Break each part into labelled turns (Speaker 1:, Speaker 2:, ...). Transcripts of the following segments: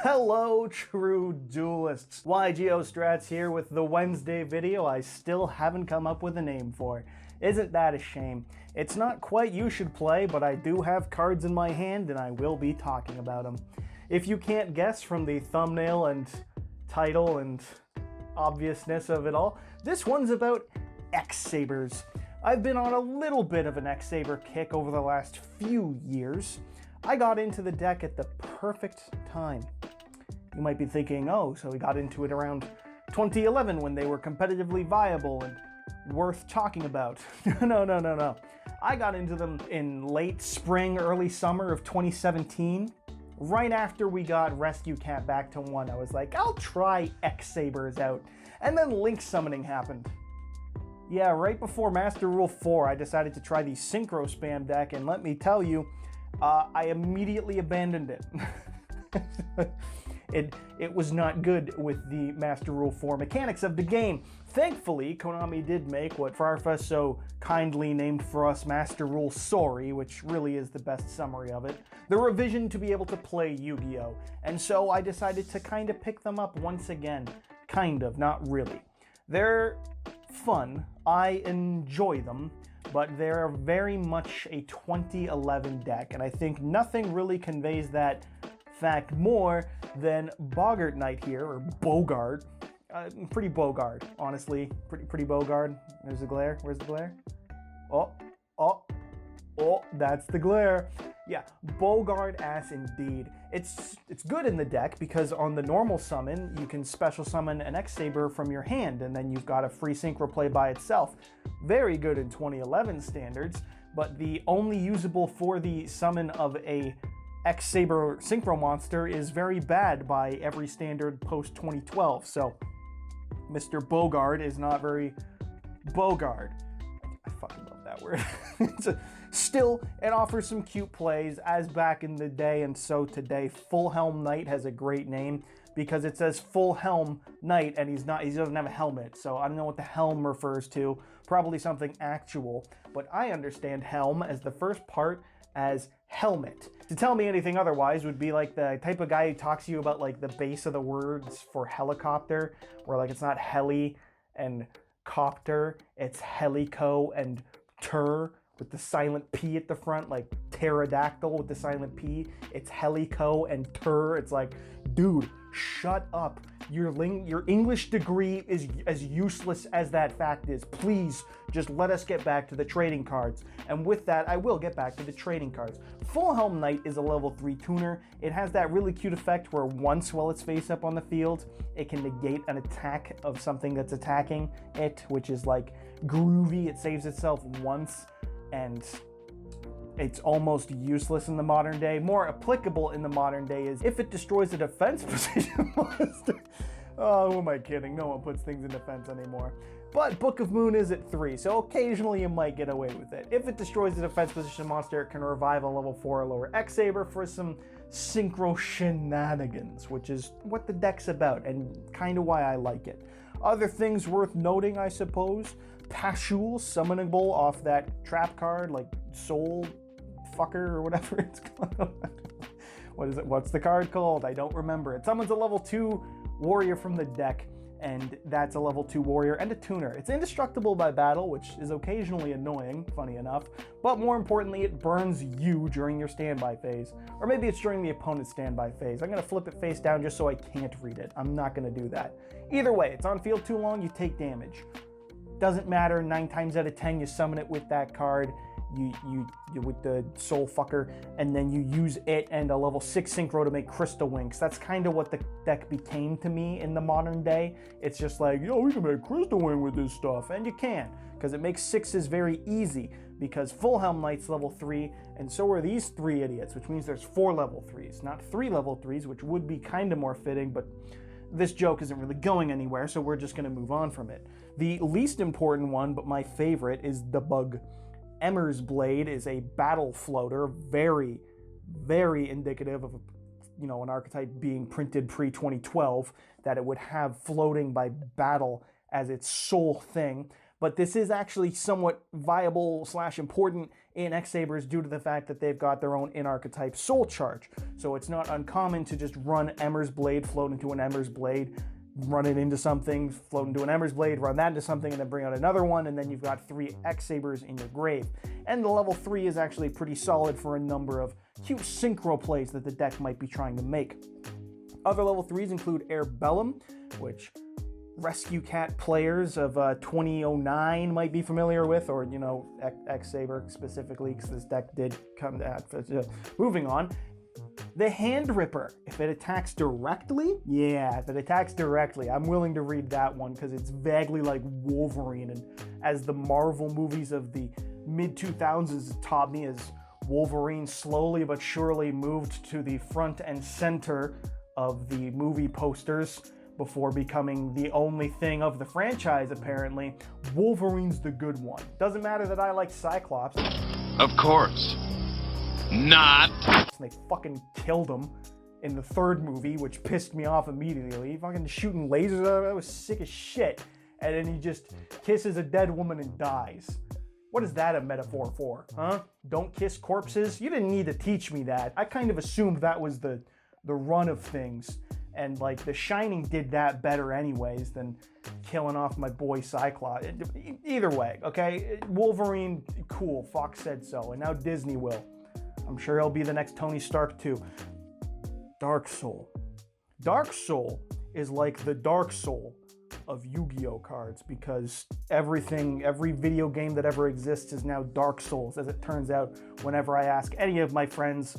Speaker 1: Hello, true duelists. YGO here with the Wednesday video I still haven't come up with a name for. Isn't that a shame? It's not quite You Should Play, but I do have cards in my hand and I will be talking about them. If you can't guess from the thumbnail and title and obviousness of it all, this one's about X-Sabers. I've been on a little bit of an X-Saber kick over the last few years. I got into the deck at the perfect time. You might be thinking, oh, so we got into it around 2011 when they were competitively viable and worth talking about. No. I got into them in late spring, early summer of 2017. Right after we got Rescue Cat back to 1, I was like, I'll try X-Sabers out. And then Link Summoning happened. Yeah, right before Master Rule 4, I decided to try the Synchro spam deck, and let me tell you, I immediately abandoned it. It was not good with the Master Rule 4 mechanics of the game. Thankfully, Konami did make what Farfa so kindly named for us Master Rule Sorry, which really is the best summary of it, the revision to be able to play Yu-Gi-Oh! And so I decided to kind of pick them up once again. Kind of, not really. They're fun. I enjoy them. But they're very much a 2011 deck, and I think nothing really conveys that fact more than Bogart Knight here, or Bogart. Pretty Bogart, honestly. Pretty Bogart. There's the glare. Where's the glare? Oh, that's the glare. Yeah, Bogart ass indeed. It's good in the deck because on the normal summon, you can special summon an X-Saber from your hand, and then you've got a free Synchro play by itself. Very good in 2011 standards, but the only usable for the summon of a X-Saber Synchro monster is very bad by every standard post-2012, so Mr. Bogart is not very Bogart. I fucking love that word. Still, it offers some cute plays, as back in the day, and so today. Full Helm Knight has a great name because it says Full Helm Knight, and he doesn't have a helmet, so I don't know what the helm refers to. Probably something actual, but I understand helm as the first part as helmet. To tell me anything otherwise would be like the type of guy who talks to you about like the base of the words for helicopter, where like it's not heli and copter, it's helico and tur with the silent P at the front, like pterodactyl with the silent P. It's helico and tur. It's like, dude, shut up. Your English degree is as useless as that fact is. Please, just let us get back to the trading cards. And with that, I will get back to the trading cards. Full Helm Knight is a level 3 tuner. It has that really cute effect where once while it's face up on the field, it can negate an attack of something that's attacking it, which is like groovy. It saves itself once, and it's almost useless in the modern day. More applicable in the modern day is if it destroys a defense position monster. Oh, who am I kidding? No one puts things in defense anymore. But Book of Moon is at 3, so occasionally you might get away with it. If it destroys a defense position monster, it can revive a level 4 or lower X-Saber for some Synchro shenanigans, which is what the deck's about and kind of why I like it. Other things worth noting, I suppose. Pashul, summonable off that trap card, like Soul Fucker or whatever it's called. What is it? What's the card called? I don't remember. It summons a level 2 warrior from the deck, and that's a level 2 warrior and a tuner. It's indestructible by battle, which is occasionally annoying, funny enough, but more importantly, it burns you during your standby phase. Or maybe it's during the opponent's standby phase. I'm gonna flip it face down just so I can't read it. I'm not gonna do that. Either way, it's on field too long, you take damage. Doesn't matter, 9 times out of 10 you summon it with that card, you with the Soul Fucker, and then you use it and a level 6 Synchro to make Crystal Winks. That's kind of what the deck became to me in the modern day. It's just like, yo, we can make Crystal Wing with this stuff, and you can, because it makes 6s very easy, because Full Helm Knight's level 3, and so are these 3 idiots, which means there's 4 level 3s, not 3 level 3s, which would be kind of more fitting, but this joke isn't really going anywhere, so we're just going to move on from it. The least important one, but my favorite, is the Bug. Emmer's Blade is a battle floater, very, very indicative of an archetype being printed pre-2012, that it would have floating by battle as its sole thing. but this is actually somewhat viable / important in X-Sabers due to the fact that they've got their own in-archetype soul charge. So it's not uncommon to just run Ember's Blade, float into an Ember's Blade, run it into something, float into an Ember's Blade, run that into something, and then bring out another one, and then you've got 3 X-Sabers in your grave. And the level 3 is actually pretty solid for a number of cute synchro plays that the deck might be trying to make. Other level 3s include Air Bellum, which Rescue Cat players of 2009 might be familiar with, or, you know, X-Saber specifically, because this deck did come to that. Moving on. The Hand Ripper, if it attacks directly, if it attacks directly, I'm willing to read that one because it's vaguely like Wolverine, and as the Marvel movies of the mid-2000s taught me, as Wolverine slowly but surely moved to the front and center of the movie posters before becoming the only thing of the franchise, apparently, Wolverine's the good one. Doesn't matter that I like Cyclops.
Speaker 2: Of course. Not.
Speaker 1: They fucking killed him in the 3rd movie, which pissed me off immediately. Fucking shooting lasers at him, I was sick as shit. And then he just kisses a dead woman and dies. What is that a metaphor for, huh? Don't kiss corpses? You didn't need to teach me that. I kind of assumed that was the run of things. And like The Shining did that better anyways than killing off my boy Cyclops. Either way, okay? Wolverine, cool, Fox said so, and now Disney will. I'm sure he'll be the next Tony Stark too. Dark Soul. Dark Soul is like the Dark Soul of Yu-Gi-Oh cards, because every video game that ever exists is now Dark Souls, as it turns out whenever I ask any of my friends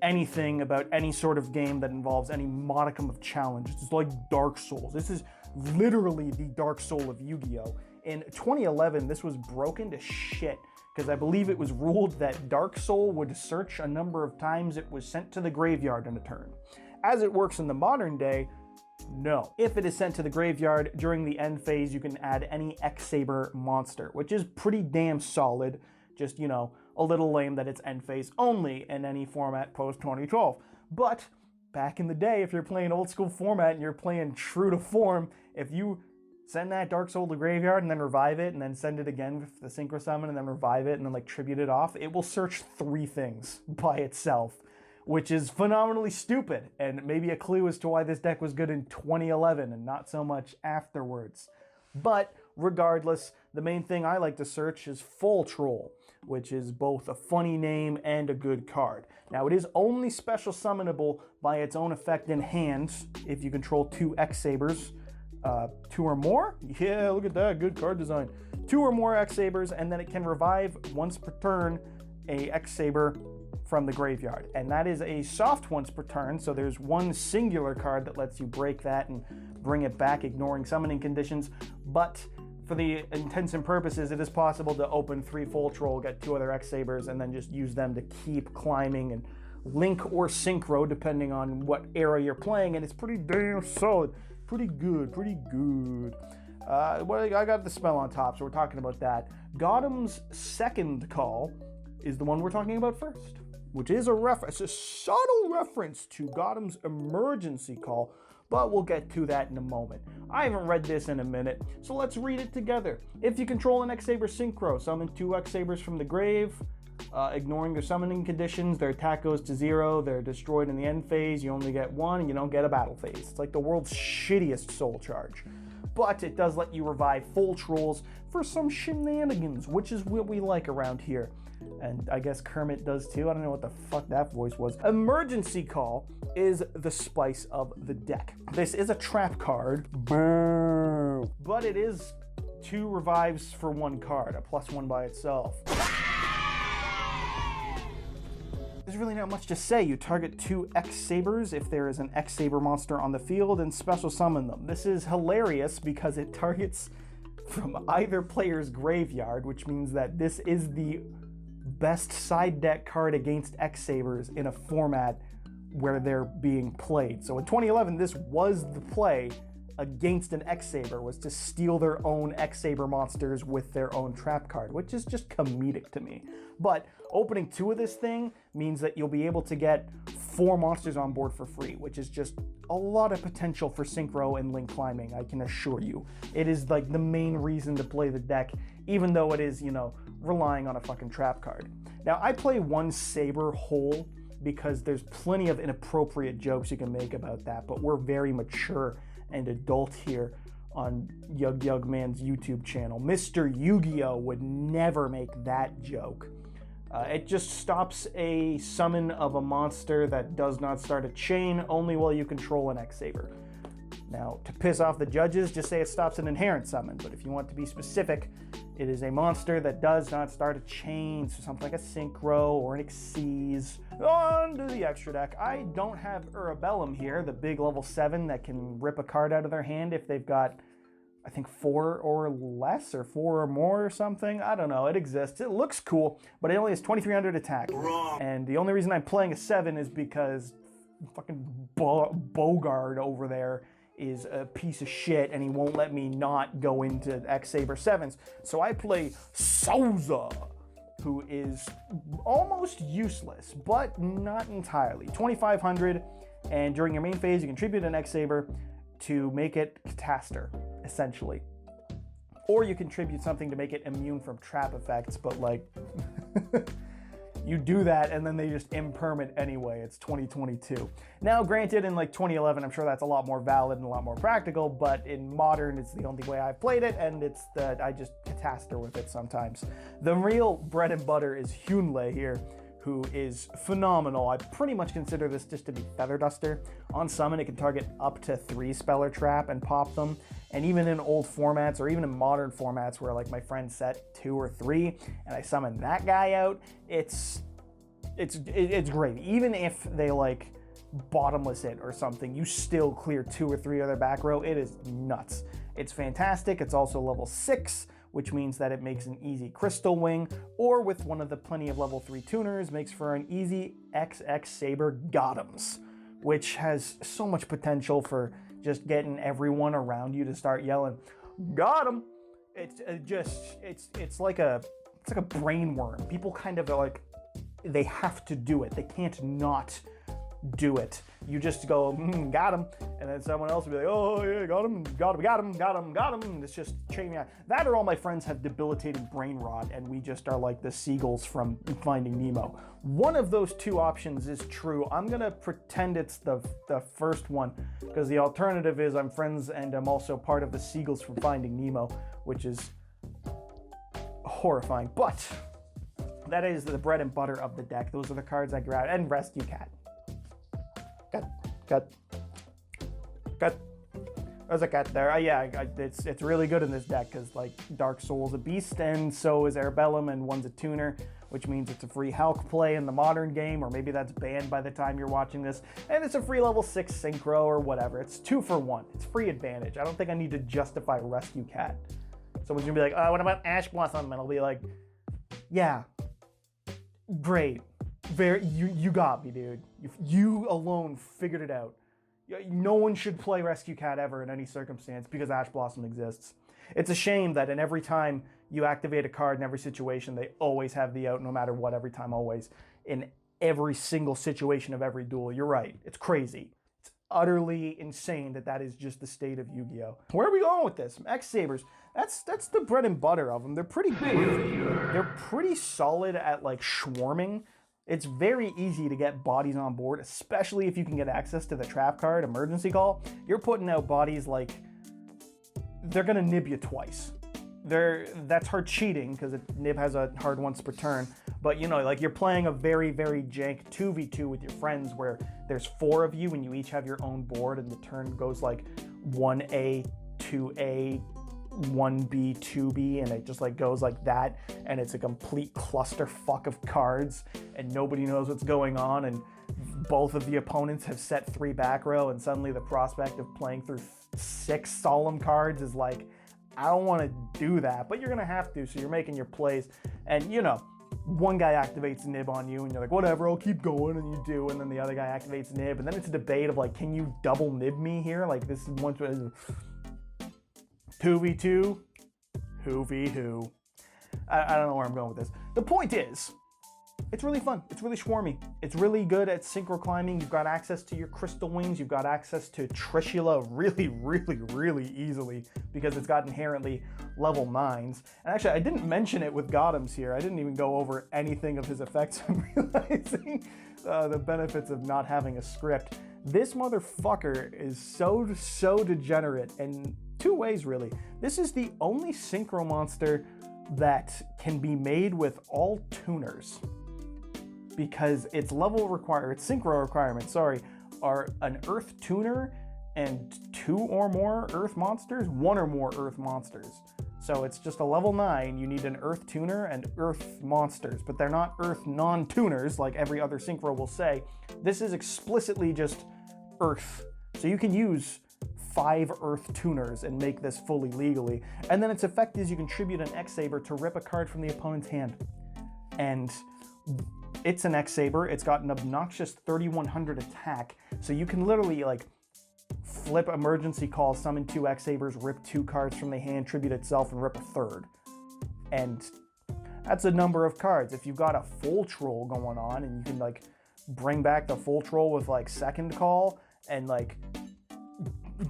Speaker 1: anything about any sort of game that involves any modicum of challenge. It's like Dark Souls. This is literally the Dark Soul of Yu-Gi-Oh! In 2011, this was broken to shit, because I believe it was ruled that Dark Soul would search a number of times it was sent to the graveyard in a turn. As it works in the modern day, no. If it is sent to the graveyard during the end phase, you can add any X-Saber monster, which is pretty damn solid. Just, you know, a little lame that it's end phase only in any format post-2012. But back in the day, if you're playing old school format and you're playing true to form, if you send that Dark Soul to graveyard and then revive it, and then send it again with the Synchro Summon and then revive it and then like tribute it off, it will search 3 things by itself, which is phenomenally stupid, and maybe a clue as to why this deck was good in 2011 and not so much afterwards. But regardless, the main thing I like to search is Full Troll, which is both a funny name and a good card. Now, it is only special summonable by its own effect in hand if you control 2 X-Sabers. 2 or more? Yeah, look at that, good card design. 2 or more X-Sabers, and then it can revive once per turn a X-Saber from the graveyard. And that is a soft once per turn, so there's one singular card that lets you break that and bring it back, ignoring summoning conditions. But for the intents and purposes, it is possible to open 3 Full Troll, get 2 other X-Sabers, and then just use them to keep climbing and link or synchro, depending on what era you're playing, and it's pretty damn solid. Pretty good, pretty good. Well, I got the spell on top, so we're talking about that. Godham's Second Call is the one we're talking about first, which is a subtle reference to Godham's Emergency Call, but we'll get to that in a moment. I haven't read this in a minute, so let's read it together. If you control an X-Saber Synchro, summon 2 X-Sabers from the grave, ignoring their summoning conditions, their attack goes to 0, they're destroyed in the end phase, you only get 1, and you don't get a battle phase. It's like the world's shittiest soul charge. But it does let you revive Full Trolls for some shenanigans, which is what we like around here. And I guess Kermit does too. I don't know what the fuck that voice was. Emergency Call is the spice of the deck. This is a trap card, but it is 2 revives for 1 card, a +1 by itself. There's really not much to say. You target 2 X-Sabers if there is an X-Saber monster on the field and special summon them. This is hilarious because it targets from either player's graveyard, which means that this is the best side deck card against X-Sabers in a format where they're being played. So in 2011, this was the play against an X-Saber, was to steal their own X-Saber monsters with their own trap card, which is just comedic to me. But opening 2 of this thing means that you'll be able to get 4 monsters on board for free, which is just a lot of potential for synchro and link climbing, I can assure you. It is like the main reason to play the deck, even though it is, you know, relying on a fucking trap card. Now, I play one Saber whole because there's plenty of inappropriate jokes you can make about that, but we're very mature and adult here on Yug Man's YouTube channel. Mr. Yu-Gi-Oh! Would never make that joke. It just stops a summon of a monster that does not start a chain only while you control an X-Saber. Now, to piss off the judges, just say it stops an inherent summon, but if you want to be specific, it is a monster that does not start a chain, so something like a Synchro or an X-Sabers. On to the extra deck. I don't have Urabellum here, the big level 7 that can rip a card out of their hand if they've got, I think, 4 or less, or 4 or more or something. I don't know, it exists. It looks cool, but it only has 2300 attack. Wrong. And the only reason I'm playing a 7 is because fucking Bogard over there is a piece of shit and he won't let me not go into X-Saber 7s. So I play Souza, who is almost useless, but not entirely. 2500, and during your main phase, you contribute an X-Saber to make it Cataster, essentially. Or you contribute something to make it immune from trap effects, but like, you do that and then they just impermanent anyway. It's 2022. Now, granted, in like 2011, I'm sure that's a lot more valid and a lot more practical, but in modern, it's the only way I've played it, and it's that I just Cataster with it sometimes. The real bread and butter is Hyunle here, who is phenomenal. I pretty much consider this just to be Feather Duster. On summon, it can target up to 3 Speller Trap and pop them. And even in old formats, or even in modern formats where like my friend set 2 or 3, and I summon that guy out, it's great. Even if they like bottomless it or something, you still clear 2 or 3 of their back row. It is nuts. It's fantastic. It's also level 6, which means that it makes an easy Crystal Wing, or with one of the plenty of level 3 tuners, makes for an easy X-Saber Gottoms, which has so much potential for just getting everyone around you to start yelling, "Got him!" It's like a brain worm. People kind of are like, they have to do it. They can't not do it. You just go, got him, and then someone else will be like, oh yeah, got him, got him. And it's just chain out. That, or all my friends have debilitating brain rot, and we just are like the seagulls from Finding Nemo. One of those 2 options is true. I'm gonna pretend it's the first one, because the alternative is I'm friends and I'm also part of the seagulls from Finding Nemo, which is horrifying. But that is the bread and butter of the deck. Those are the cards I grab, and Rescue Cat. Cut. There's a cat there. It's really good in this deck because like Dark Soul's a beast, and so is Arabellum, and one's a tuner, which means it's a free Hulk play in the modern game, or maybe that's banned by the time you're watching this, and it's a free level 6 Synchro or whatever. It's 2 for 1. It's free advantage. I don't think I need to justify Rescue Cat. Someone's gonna be like, what about Ash Blossom? And I'll be like, yeah, great. You got me, dude. You alone figured it out. No one should play Rescue Cat ever in any circumstance because Ash Blossom exists. It's a shame that in every time you activate a card in every situation, they always have the out no matter what, every time, always. In every single situation of every duel. You're right. It's crazy. It's utterly insane that is just the state of Yu-Gi-Oh! Where are we going with this? X-Sabers. That's the bread and butter of them. They're pretty good. They're pretty solid at like swarming. It's very easy to get bodies on board, especially if you can get access to the trap card, Emergency Call. You're putting out bodies like, they're gonna nib you twice. That's hard cheating, because nib has a hard once per turn, but you know, like you're playing a very, very jank 2v2 with your friends where there's 4 of you and you each have your own board, and the turn goes like 1A, 2A, 1B, 2B, and it just like goes like that, and it's a complete clusterfuck of cards, and nobody knows what's going on, and both of the opponents have set 3 back row, and suddenly the prospect of playing through 6 solemn cards is like, I don't want to do that, but you're gonna have to, so you're making your plays, and you know, one guy activates nib on you, and you're like, whatever, I'll keep going, and you do, and then the other guy activates nib, and then it's a debate of like, can you double nib me here? Like, this is one 2v2, who v who? I don't know where I'm going with this. The point is, it's really fun. It's really swarmy. It's really good at synchro climbing. You've got access to your crystal wings. You've got access to Trishula really easily because it's got inherently level 9s. And actually, I didn't mention it with Gothams here. I didn't even go over anything of his effects. I'm realizing the benefits of not having a script. This motherfucker is so degenerate in 2 ways, really. This is the only synchro monster that can be made with all tuners, because its synchro requirements, are an earth tuner and 2 or more earth monsters, 1 or more earth monsters. So it's just a level 9, you need an earth tuner and earth monsters, but they're not earth non-tuners like every other synchro will say. This is explicitly just earth. So you can use 5 earth tuners and make this fully legally. And then its effect is you can tribute an X-Saber to rip a card from the opponent's hand. And it's an X-Saber, it's got an obnoxious 3100 attack, so you can literally like flip emergency call, summon 2 X-Sabers, rip 2 cards from the hand, tribute itself, and rip a 3rd. And that's a number of cards. If you've got a full troll going on and you can like bring back the full troll with like second call and like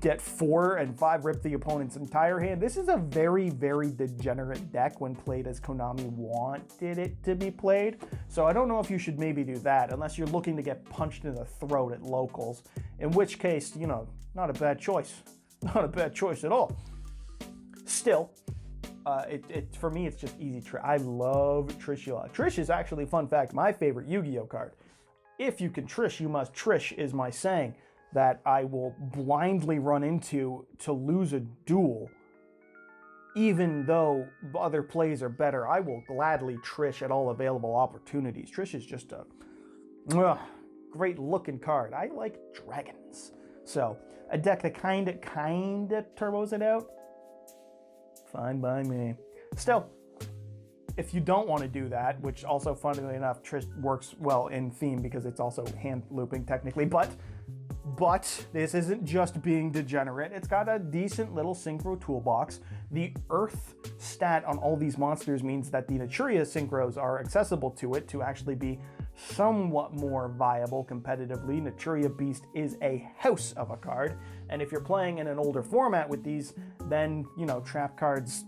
Speaker 1: get 4 and 5 rip the opponent's entire hand. This is a very degenerate deck when played as Konami wanted it to be played. So I don't know if you should maybe do that unless you're looking to get punched in the throat at locals, in which case, you know, not a bad choice. Not a bad choice at all. Still, for me, it's just easy. I love Trishula. Trish is actually, fun fact, my favorite Yu-Gi-Oh card. If you can Trish, you must Trish is my saying that I will blindly run into to lose a duel. Even though other plays are better, I will gladly Trish at all available opportunities. Trish is just a great looking card. I like dragons. So, a deck that kinda turbos it out, fine by me. Still, if you don't want to do that, which also, funnily enough, Trish works well in theme because it's also hand looping technically, but this isn't just being degenerate. It's got a decent little synchro toolbox. The earth stat on all these monsters means that the Naturia synchros are accessible to it to actually be somewhat more viable competitively. Naturia Beast is a house of a card, and if you're playing in an older format with these, then, you know, trap cards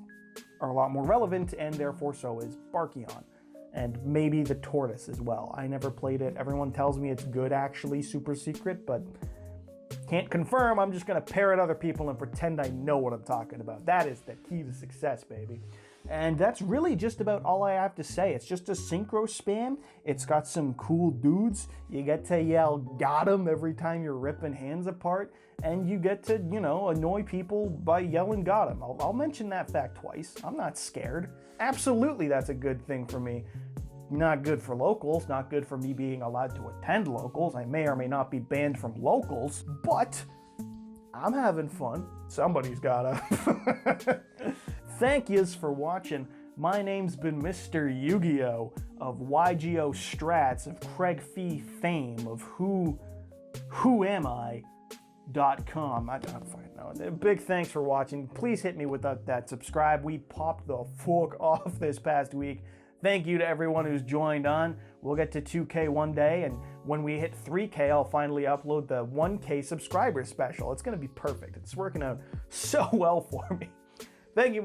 Speaker 1: are a lot more relevant, and therefore so is Barkion. And maybe the Tortoise as well. I never played it. Everyone tells me it's good, actually, super secret, but can't confirm. I'm just gonna parrot other people and pretend I know what I'm talking about. That is the key to success, baby. And that's really just about all I have to say. It's just a synchro spam. It's got some cool dudes. You get to yell, "Got 'em," every time you're ripping hands apart. And you get to, you know, annoy people by yelling, "Got 'em." I'll mention that fact twice. I'm not scared. Absolutely, that's a good thing for me. Not good for locals, not good for me being allowed to attend locals. I may or may not be banned from locals, but I'm having fun. Somebody's gotta. Thank yous for watching. My name's been Mr. Yu-Gi-Oh! Of YGO Strats, of Craig Fee fame, of whoamI.com. I don't fucking know. Big thanks for watching. Please hit me with that subscribe. We popped the fuck off this past week. Thank you to everyone who's joined on. We'll get to 2K one day, and when we hit 3K, I'll finally upload the 1K subscriber special. It's gonna be perfect. It's working out so well for me. Thank you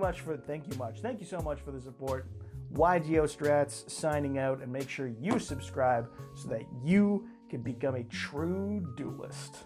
Speaker 1: so much for the support. YGO Strats signing out, and make sure you subscribe so that you can become a true duelist.